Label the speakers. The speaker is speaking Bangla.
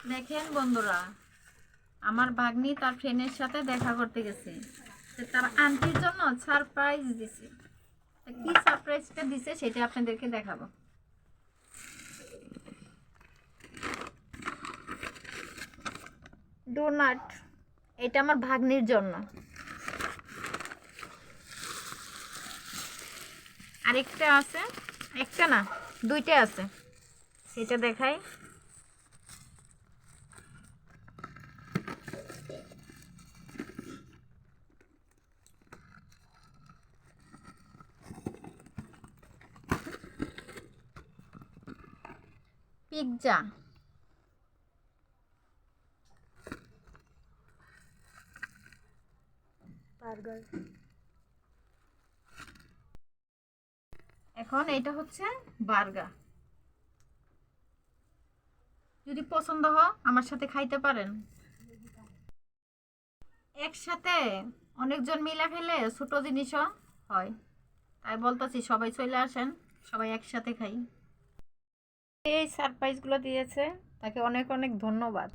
Speaker 1: দেখেন বন্ধুরা, আমার ভাগ্নি তার ফ্রেন্ডের সাথে দেখা করতে গেছে, তার আন্টির জন্য সারপ্রাইজ দিছে। কি সারপ্রাইজটা দিছে সেটা আপনাদেরকে দেখাবো। ডোনাট, এটা আমার ভাগ্নির জন্য। আরেকটা আছে, একটা না দুইটা আছে, সেটা দেখাই। Pizza, burger. এখন এটা হচ্ছে বার্গার। যদি পছন্দ হয় আমার সাথে খাইতে পারেন। একসাথে অনেকজন মিলে খেলে ছোট জিনিসও হয়, তাই বলতেছি সবাই চলে আসেন, সবাই একসাথে খাই। এই সারপ্রাইজগুলো দিয়েছে, তাকে অনেক অনেক ধন্যবাদ।